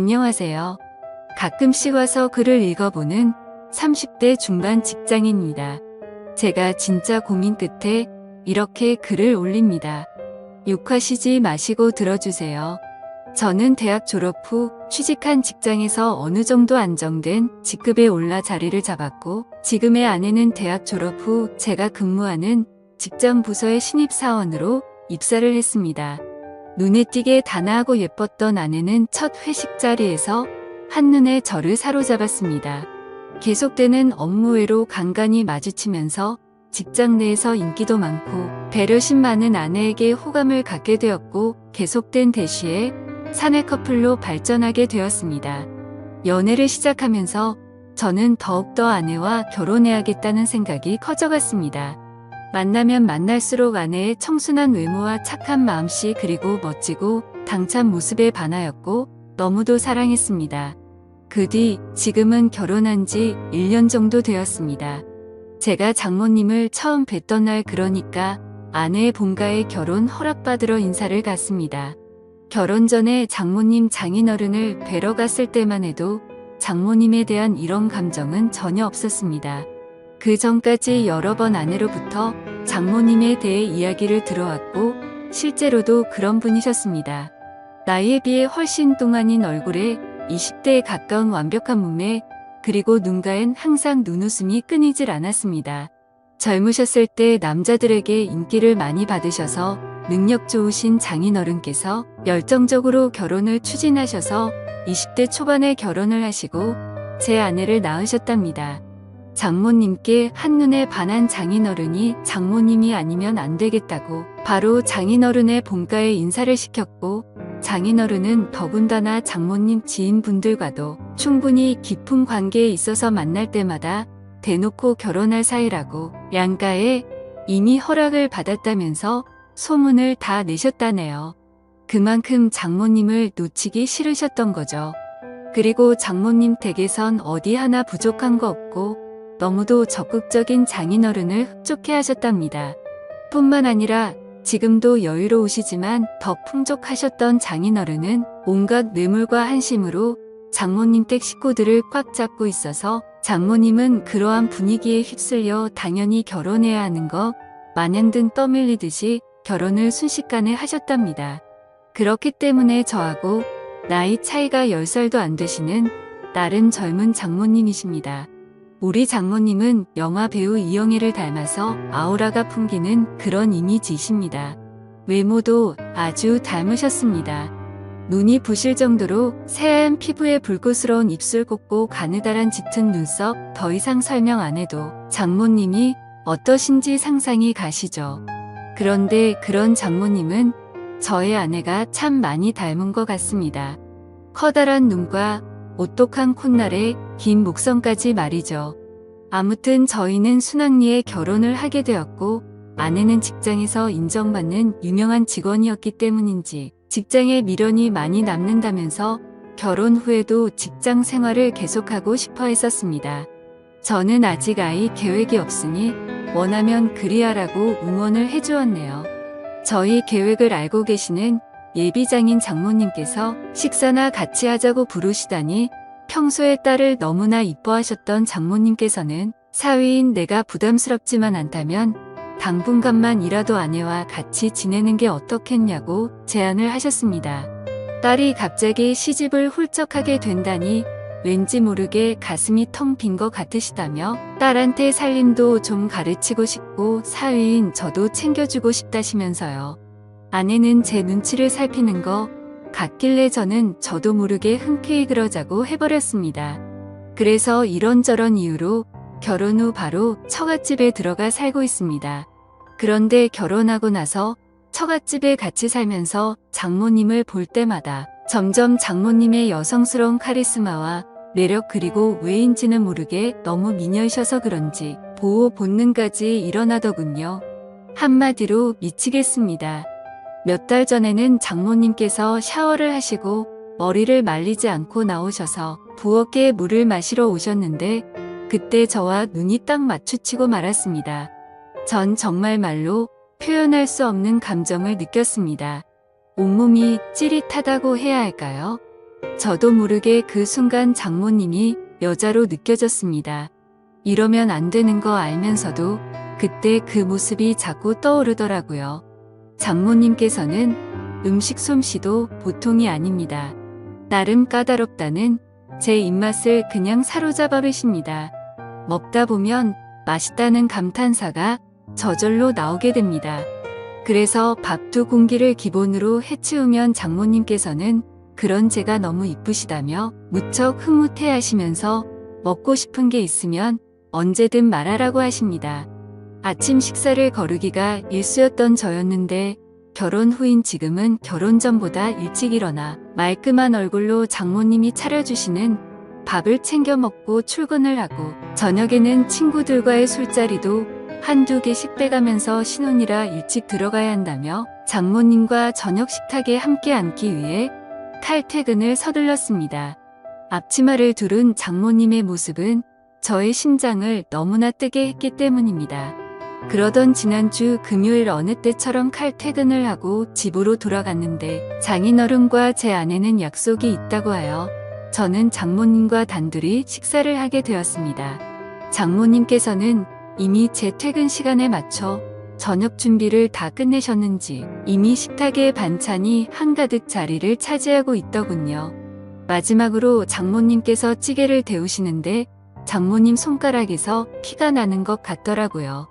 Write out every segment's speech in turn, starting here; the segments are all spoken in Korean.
안녕하세요. 가끔씩 와서 글을 읽어보는 30대 중반 직장인입니다. 제가 진짜 고민 끝에 이렇게 글을 올립니다. 욕하시지 마시고 들어주세요. 저는 대학 졸업 후 취직한 직장에서 어느 정도 안정된 직급에 올라 자리를 잡았고, 지금의 아내는 대학 졸업 후 제가 근무하는 직장 부서의 신입사원으로 입사를 했습니다. 눈에 띄게 단아하고 예뻤던 아내는 첫 회식 자리에서 한눈에 저를 사로잡았습니다. 계속되는 업무외로 간간히 마주치면서 직장 내에서 인기도 많고 배려심 많은 아내에게 호감을 갖게 되었고, 계속된 대시에 사내 커플로 발전하게 되었습니다. 연애를 시작하면서 저는 더욱더 아내와 결혼해야겠다는 생각이 커져갔습니다. 만나면 만날수록 아내의 청순한 외모와 착한 마음씨, 그리고 멋지고 당찬 모습에 반하였고 너무도 사랑했습니다. 그 뒤 지금은 결혼한 지 1년 정도 되었습니다. 제가 장모님을 처음 뵀던 날, 그러니까 아내의 본가에 결혼 허락받으러 인사를 갔습니다. 결혼 전에 장모님 장인어른을 뵈러 갔을 때만 해도 장모님에 대한 이런 감정은 전혀 없었습니다. 그 전까지 여러 번 아내로부터 장모님에 대해 이야기를 들어왔고 실제로도 그런 분이셨습니다. 나이에 비해 훨씬 동안인 얼굴에 20대에 가까운 완벽한 몸매, 그리고 눈가엔 항상 눈웃음이 끊이질 않았습니다. 젊으셨을 때 남자들에게 인기를 많이 받으셔서 능력 좋으신 장인어른께서 열정적으로 결혼을 추진하셔서 20대 초반에 결혼을 하시고 제 아내를 낳으셨답니다. 장모님께 한눈에 반한 장인어른이 장모님이 아니면 안 되겠다고 바로 장인어른의 본가에 인사를 시켰고, 장인어른은 더군다나 장모님 지인분들과도 충분히 깊은 관계에 있어서 만날 때마다 대놓고 결혼할 사이라고 양가에 이미 허락을 받았다면서 소문을 다 내셨다네요. 그만큼 장모님을 놓치기 싫으셨던 거죠. 그리고 장모님 댁에선 어디 하나 부족한 거 없고 너무도 적극적인 장인어른을 흡족해 하셨답니다. 뿐만 아니라 지금도 여유로우시지만 더 풍족하셨던 장인어른은 온갖 뇌물과 한심으로 장모님 댁 식구들을 꽉 잡고 있어서 장모님은 그러한 분위기에 휩쓸려 당연히 결혼해야 하는 거 마냥 등 떠밀리듯이 결혼을 순식간에 하셨답니다. 그렇기 때문에 저하고 나이 차이가 10살도 안 되시는 나름 젊은 장모님이십니다. 우리 장모님은 영화 배우 이영애를 닮아서 아우라가 풍기는 그런 이미지이십니다. 외모도 아주 닮으셨습니다. 눈이 부실 정도로 새하얀 피부에 불꽃스러운 입술, 곱고 가느다란 짙은 눈썹, 더 이상 설명 안 해도 장모님이 어떠신지 상상이 가시죠. 그런데 그런 장모님은 저의 아내가 참 많이 닮은 것 같습니다. 커다란 눈과 오똑한 콧날에 긴 목선까지 말이죠. 아무튼 저희는 순학리에 결혼을 하게 되었고, 아내는 직장에서 인정받는 유명한 직원이었기 때문인지 직장에 미련이 많이 남는다면서 결혼 후에도 직장 생활을 계속하고 싶어 했었습니다. 저는 아직 아이 계획이 없으니 원하면 그리하라고 응원을 해주었네요. 저희 계획을 알고 계시는 예비장인 장모님께서 식사나 같이 하자고 부르시다니, 평소에 딸을 너무나 이뻐하셨던 장모님께서는 사위인 내가 부담스럽지만 않다면 당분간만이라도 아내와 같이 지내는 게 어떻겠냐고 제안을 하셨습니다. 딸이 갑자기 시집을 훌쩍하게 된다니 왠지 모르게 가슴이 텅 빈 것 같으시다며, 딸한테 살림도 좀 가르치고 싶고 사위인 저도 챙겨주고 싶다시면서요. 아내는 제 눈치를 살피는 거 같길래 저도 모르게 흔쾌히 그러자고 해버렸습니다. 그래서 이런저런 이유로 결혼 후 바로 처갓집에 들어가 살고 있습니다. 그런데 결혼하고 나서 처갓집에 같이 살면서 장모님을 볼 때마다 점점 장모님의 여성스러운 카리스마와 매력, 그리고 왜인지는 모르게 너무 미녀이셔서 그런지 보호 본능까지 일어나더군요. 한마디로 미치겠습니다. 몇 달 전에는 장모님께서 샤워를 하시고 머리를 말리지 않고 나오셔서 부엌에 물을 마시러 오셨는데, 그때 저와 눈이 딱 마주치고 말았습니다. 전 정말 말로 표현할 수 없는 감정을 느꼈습니다. 온몸이 찌릿하다고 해야 할까요? 저도 모르게 그 순간 장모님이 여자로 느껴졌습니다. 이러면 안 되는 거 알면서도 그때 그 모습이 자꾸 떠오르더라고요. 장모님께서는 음식 솜씨도 보통이 아닙니다. 나름 까다롭다는 제 입맛을 그냥 사로잡아 계십니다. 먹다 보면 맛있다는 감탄사가 저절로 나오게 됩니다. 그래서 밥 2공기를 기본으로 해치우면 장모님께서는 그런 제가 너무 이쁘시다며 무척 흐뭇해 하시면서 먹고 싶은 게 있으면 언제든 말하라고 하십니다. 아침 식사를 거르기가 일쑤였던 저였는데 결혼 후인 지금은 결혼 전보다 일찍 일어나 말끔한 얼굴로 장모님이 차려주시는 밥을 챙겨 먹고 출근을 하고 저녁에는 친구들과의 술자리도 한두 개씩 빼가면서 신혼이라 일찍 들어가야 한다며 장모님과 저녁 식탁에 함께 앉기 위해 칼퇴근을 서둘렀습니다. 앞치마를 두른 장모님의 모습은 저의 심장을 너무나 뜨게 했기 때문입니다. 그러던 지난주 금요일 어느 때처럼 칼퇴근을 하고 집으로 돌아갔는데 장인어른과 제 아내는 약속이 있다고 하여 저는 장모님과 단둘이 식사를 하게 되었습니다. 장모님께서는 이미 제 퇴근 시간에 맞춰 저녁 준비를 다 끝내셨는지 이미 식탁에 반찬이 한가득 자리를 차지하고 있더군요. 마지막으로 장모님께서 찌개를 데우시는데 장모님 손가락에서 피가 나는 것 같더라고요.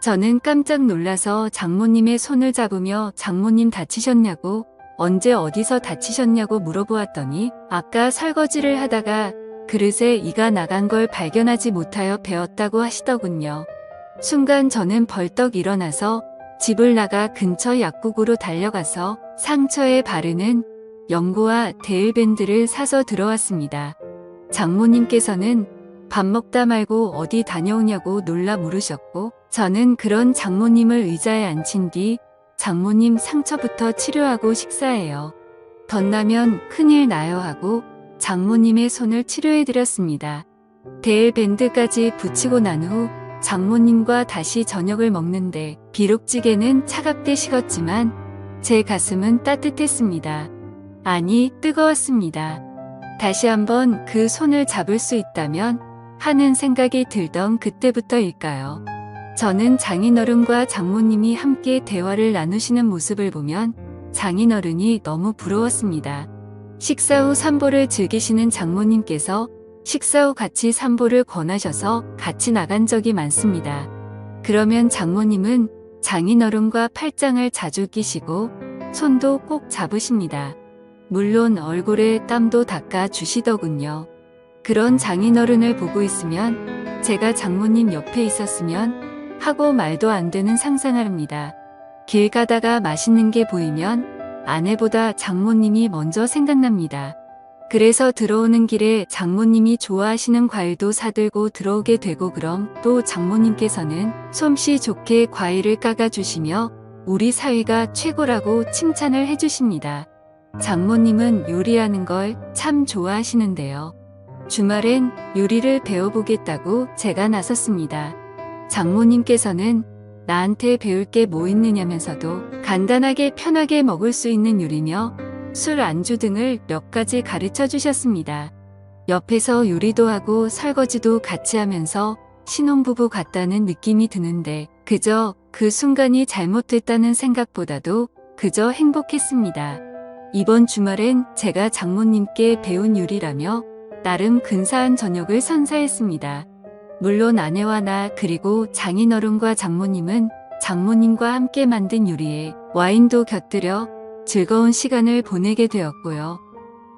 저는 깜짝 놀라서 장모님의 손을 잡으며 장모님 다치셨냐고 언제 어디서 다치셨냐고 물어보았더니 아까 설거지를 하다가 그릇에 이가 나간 걸 발견하지 못하여 베었다고 하시더군요. 순간 저는 벌떡 일어나서 집을 나가 근처 약국으로 달려가서 상처에 바르는 연고와 데일밴드를 사서 들어왔습니다. 장모님께서는 밥 먹다 말고 어디 다녀오냐고 놀라 물으셨고 저는 그런 장모님을 의자에 앉힌 뒤 장모님 상처부터 치료하고 식사해요. 덧나면 큰일 나요 하고 장모님의 손을 치료해드렸습니다. 데일밴드까지 붙이고 난 후 장모님과 다시 저녁을 먹는데 비록 찌개는 차갑게 식었지만 제 가슴은 따뜻했습니다. 아니, 뜨거웠습니다. 다시 한번 그 손을 잡을 수 있다면 하는 생각이 들던 그때부터일까요? 저는 장인어른과 장모님이 함께 대화를 나누시는 모습을 보면 장인어른이 너무 부러웠습니다. 식사 후 산보를 즐기시는 장모님께서 식사 후 같이 산보를 권하셔서 같이 나간 적이 많습니다. 그러면 장모님은 장인어른과 팔짱을 자주 끼시고 손도 꼭 잡으십니다. 물론 얼굴에 땀도 닦아 주시더군요. 그런 장인어른을 보고 있으면 제가 장모님 옆에 있었으면 하고 말도 안 되는 상상을 합니다. 길 가다가 맛있는 게 보이면 아내보다 장모님이 먼저 생각납니다. 그래서 들어오는 길에 장모님이 좋아하시는 과일도 사들고 들어오게 되고 그럼 또 장모님께서는 솜씨 좋게 과일을 깎아주시며 우리 사위가 최고라고 칭찬을 해주십니다. 장모님은 요리하는 걸 참 좋아하시는데요. 주말엔 요리를 배워보겠다고 제가 나섰습니다. 장모님께서는 나한테 배울 게 뭐 있느냐면서도 간단하게 편하게 먹을 수 있는 요리며 술 안주 등을 몇 가지 가르쳐 주셨습니다. 옆에서 요리도 하고 설거지도 같이 하면서 신혼부부 같다는 느낌이 드는데 그저 그 순간이 잘못됐다는 생각보다도 그저 행복했습니다. 이번 주말엔 제가 장모님께 배운 요리라며 나름 근사한 저녁을 선사했습니다. 물론 아내와 나 그리고 장인어른과 장모님은 장모님과 함께 만든 요리에 와인도 곁들여 즐거운 시간을 보내게 되었고요.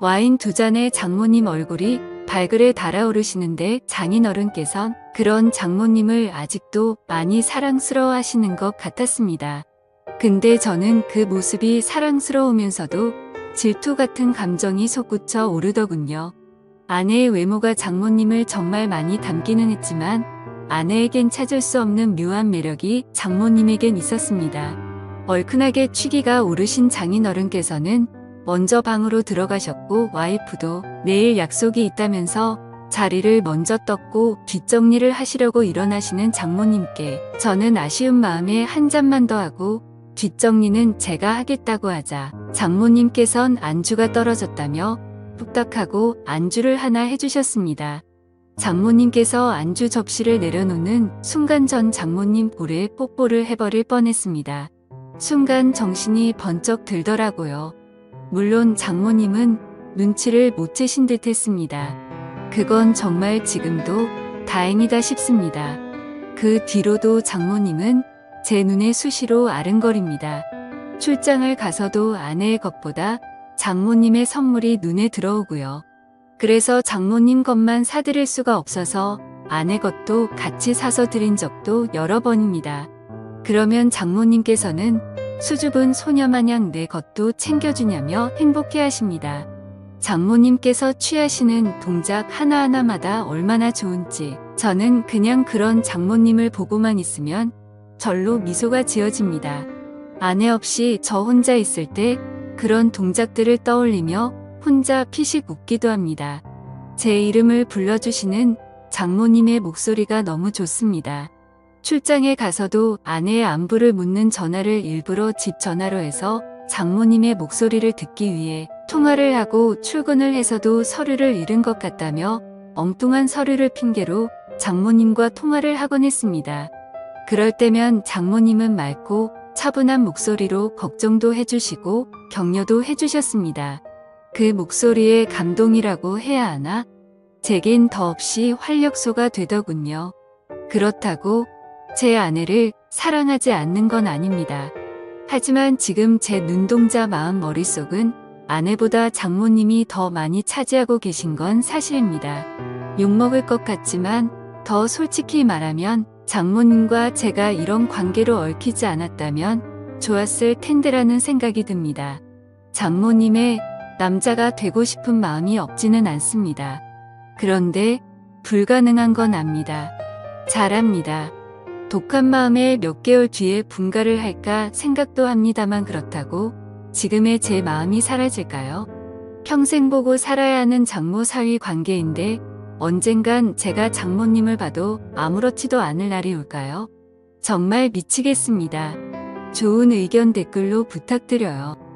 와인 2잔에 장모님 얼굴이 발그레 달아오르시는데 장인어른께선 그런 장모님을 아직도 많이 사랑스러워 하시는 것 같았습니다. 근데 저는 그 모습이 사랑스러우면서도 질투 같은 감정이 솟구쳐 오르더군요. 아내의 외모가 장모님을 정말 많이 닮기는 했지만 아내에겐 찾을 수 없는 묘한 매력이 장모님에겐 있었습니다. 얼큰하게 취기가 오르신 장인어른께서는 먼저 방으로 들어가셨고 와이프도 내일 약속이 있다면서 자리를 먼저 떴고 뒷정리를 하시려고 일어나시는 장모님께 저는 아쉬운 마음에 한 잔만 더 하고 뒷정리는 제가 하겠다고 하자 장모님께선 안주가 떨어졌다며 뚝딱하고 안주를 하나 해주셨습니다. 장모님께서 안주 접시를 내려놓는 순간 전 장모님 볼에 뽀뽀를 해버릴 뻔했습니다. 순간 정신이 번쩍 들더라고요. 물론 장모님은 눈치를 못 채신 듯 했습니다. 그건 정말 지금도 다행이다 싶습니다. 그 뒤로도 장모님은 제 눈에 수시로 아른거립니다. 출장을 가서도 아내의 것보다 장모님의 선물이 눈에 들어오고요. 그래서 장모님 것만 사드릴 수가 없어서 아내 것도 같이 사서 드린 적도 여러 번입니다. 그러면 장모님께서는 수줍은 소녀마냥 내 것도 챙겨주냐며 행복해 하십니다. 장모님께서 취하시는 동작 하나하나마다 얼마나 좋은지 저는 그냥 그런 장모님을 보고만 있으면 절로 미소가 지어집니다. 아내 없이 저 혼자 있을 때 그런 동작들을 떠올리며 혼자 피식 웃기도 합니다. 제 이름을 불러주시는 장모님의 목소리가 너무 좋습니다. 출장에 가서도 아내의 안부를 묻는 전화를 일부러 집 전화로 해서 장모님의 목소리를 듣기 위해 통화를 하고 출근을 해서도 서류를 잃은 것 같다며 엉뚱한 서류를 핑계로 장모님과 통화를 하곤 했습니다. 그럴 때면 장모님은 맑고 차분한 목소리로 걱정도 해주시고 격려도 해주셨습니다. 그 목소리에 감동이라고 해야 하나? 제겐 더없이 활력소가 되더군요. 그렇다고 제 아내를 사랑하지 않는 건 아닙니다. 하지만 지금 제 눈동자 마음 머릿속은 아내보다 장모님이 더 많이 차지하고 계신 건 사실입니다. 욕먹을 것 같지만 더 솔직히 말하면 장모님과 제가 이런 관계로 얽히지 않았다면 좋았을 텐데라는 생각이 듭니다. 장모님의 남자가 되고 싶은 마음이 없지는 않습니다. 그런데 불가능한 건 압니다. 잘합니다. 독한 마음에 몇 개월 뒤에 분가를 할까 생각도 합니다만 그렇다고 지금의 제 마음이 사라질까요? 평생 보고 살아야 하는 장모 사위 관계인데 언젠간 제가 장모님을 봐도 아무렇지도 않을 날이 올까요? 정말 미치겠습니다. 좋은 의견 댓글로 부탁드려요.